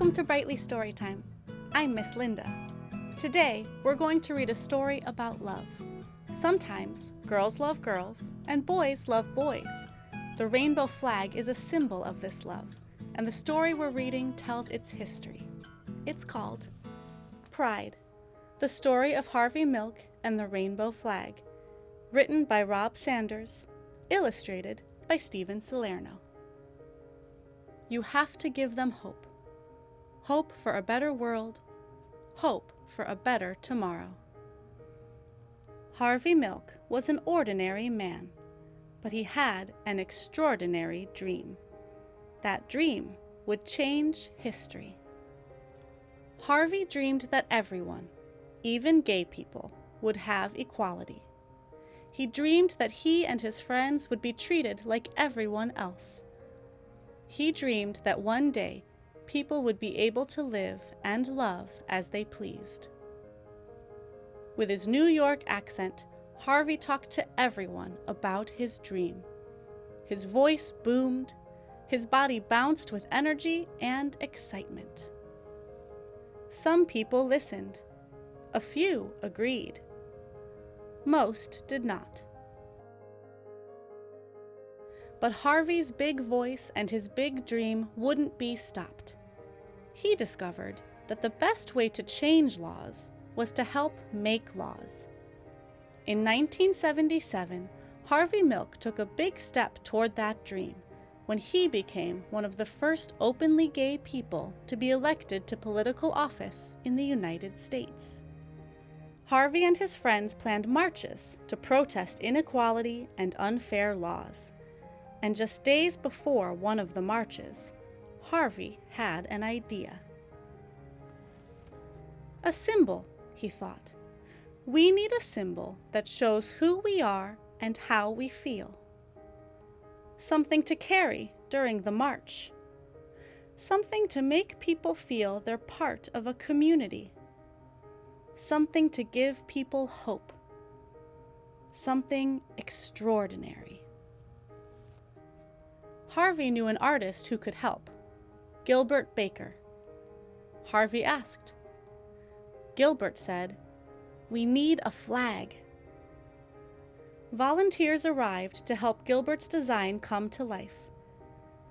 Welcome to Brightly Storytime. I'm Miss Linda. Today, we're going to read a story about love. Sometimes, girls love girls and boys love boys. The rainbow flag is a symbol of this love, and the story we're reading tells its history. It's called Pride, the story of Harvey Milk and the rainbow flag, written by Rob Sanders, illustrated by Stephen Salerno. You have to give them hope. Hope for a better world. Hope for a better tomorrow. Harvey Milk was an ordinary man, but he had an extraordinary dream. That dream would change history. Harvey dreamed that everyone, even gay people, would have equality. He dreamed that he and his friends would be treated like everyone else. He dreamed that one day people would be able to live and love as they pleased. With his New York accent, Harvey talked to everyone about his dream. His voice boomed, his body bounced with energy and excitement. Some people listened. A few agreed. Most did not. But Harvey's big voice and his big dream wouldn't be stopped. He discovered that the best way to change laws was to help make laws. In 1977, Harvey Milk took a big step toward that dream when he became one of the first openly gay people to be elected to political office in the United States. Harvey and his friends planned marches to protest inequality and unfair laws. And just days before one of the marches, Harvey had an idea. A symbol, he thought. We need a symbol that shows who we are and how we feel. Something to carry during the march. Something to make people feel they're part of a community. Something to give people hope. Something extraordinary. Harvey knew an artist who could help, Gilbert Baker. Harvey asked. Gilbert said, "We need a flag." Volunteers arrived to help Gilbert's design come to life.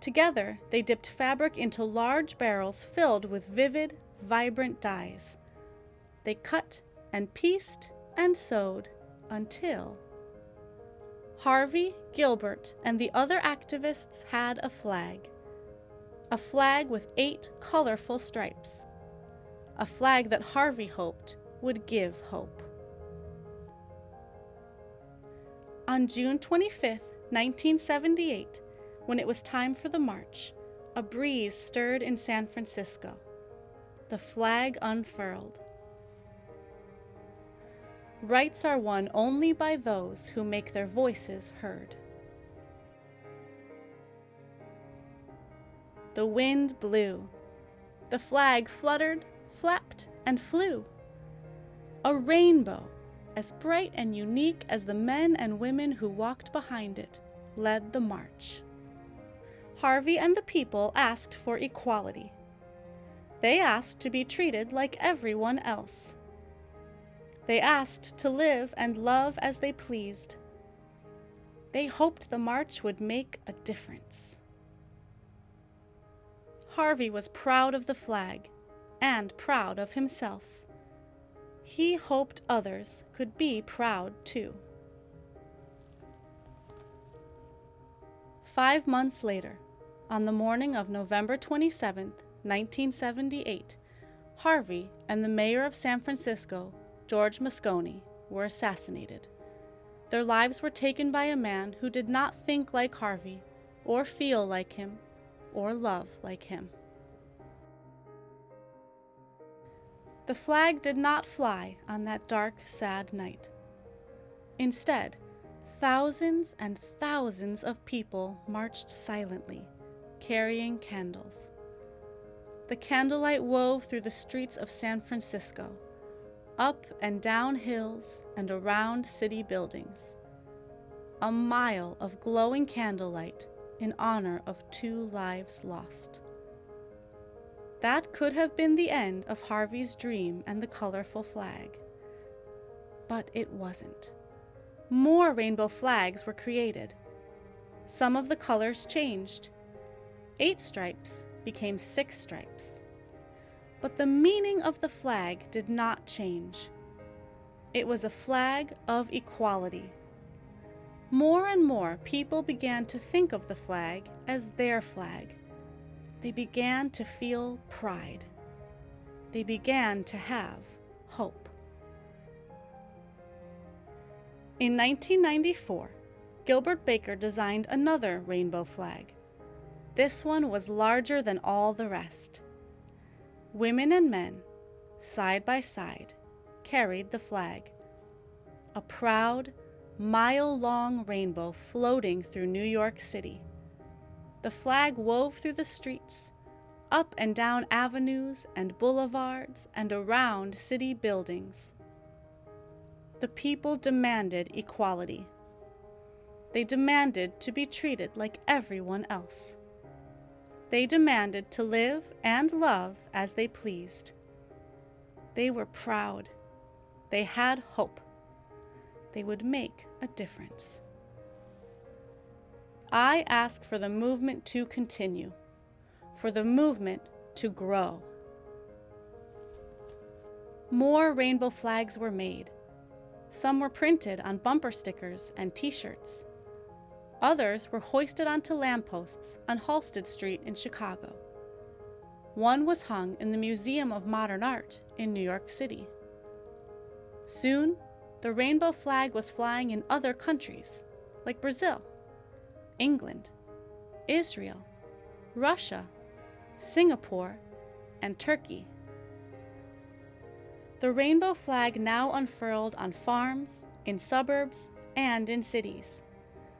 Together, they dipped fabric into large barrels filled with vivid, vibrant dyes. They cut and pieced and sewed until Harvey, Gilbert, and the other activists had a flag. A flag with 8 colorful stripes. A flag that Harvey hoped would give hope. On June 25, 1978, when it was time for the march, a breeze stirred in San Francisco. The flag unfurled. Rights are won only by those who make their voices heard. The wind blew. The flag fluttered, flapped, and flew. A rainbow, as bright and unique as the men and women who walked behind it, led the march. Harvey and the people asked for equality. They asked to be treated like everyone else. They asked to live and love as they pleased. They hoped the march would make a difference. Harvey was proud of the flag and proud of himself. He hoped others could be proud too. 5 months later, on the morning of November 27, 1978, Harvey and the mayor of San Francisco, George Moscone, were assassinated. Their lives were taken by a man who did not think like Harvey, or feel like him, or love like him. The flag did not fly on that dark, sad night. Instead, thousands and thousands of people marched silently, carrying candles. The candlelight wove through the streets of San Francisco, up and down hills and around city buildings. A mile of glowing candlelight in honor of 2 lives lost. That could have been the end of Harvey's dream and the colorful flag. But it wasn't. More rainbow flags were created. Some of the colors changed. 8 stripes became 6 stripes. But the meaning of the flag did not change. It was a flag of equality. More and more people began to think of the flag as their flag. They began to feel pride. They began to have hope. In 1994, Gilbert Baker designed another rainbow flag. This one was larger than all the rest. Women and men, side by side, carried the flag. A proud, mile-long rainbow floating through New York City. The flag wove through the streets, up and down avenues and boulevards and around city buildings. The people demanded equality. They demanded to be treated like everyone else. They demanded to live and love as they pleased. They were proud. They had hope. They would make a difference. I ask for the movement to continue, for the movement to grow. More rainbow flags were made. Some were printed on bumper stickers and t-shirts. Others were hoisted onto lampposts on Halsted Street in Chicago. One was hung in the Museum of Modern Art in New York City. Soon, the rainbow flag was flying in other countries, like Brazil, England, Israel, Russia, Singapore, and Turkey. The rainbow flag now unfurled on farms, in suburbs, and in cities.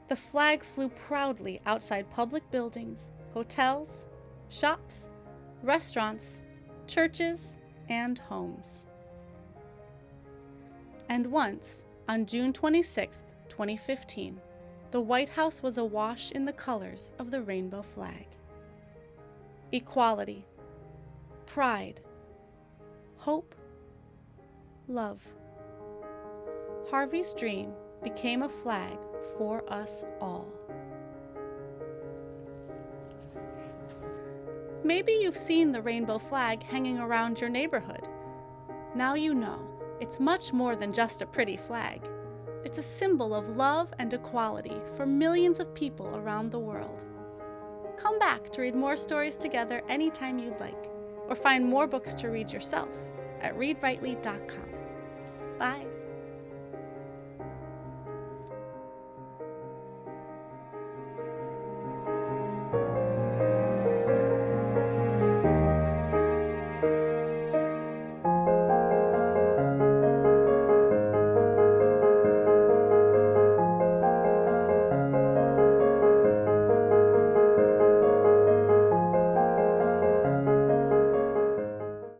The flag flew proudly outside public buildings, hotels, shops, restaurants, churches, and homes. And once, on June 26, 2015, the White House was awash in the colors of the rainbow flag. Equality, pride, hope, love. Harvey's dream became a flag for us all. Maybe you've seen the rainbow flag hanging around your neighborhood. Now you know it's much more than just a pretty flag. It's a symbol of love and equality for millions of people around the world. Come back to read more stories together anytime you'd like, or find more books to read yourself at readrightly.com. Bye.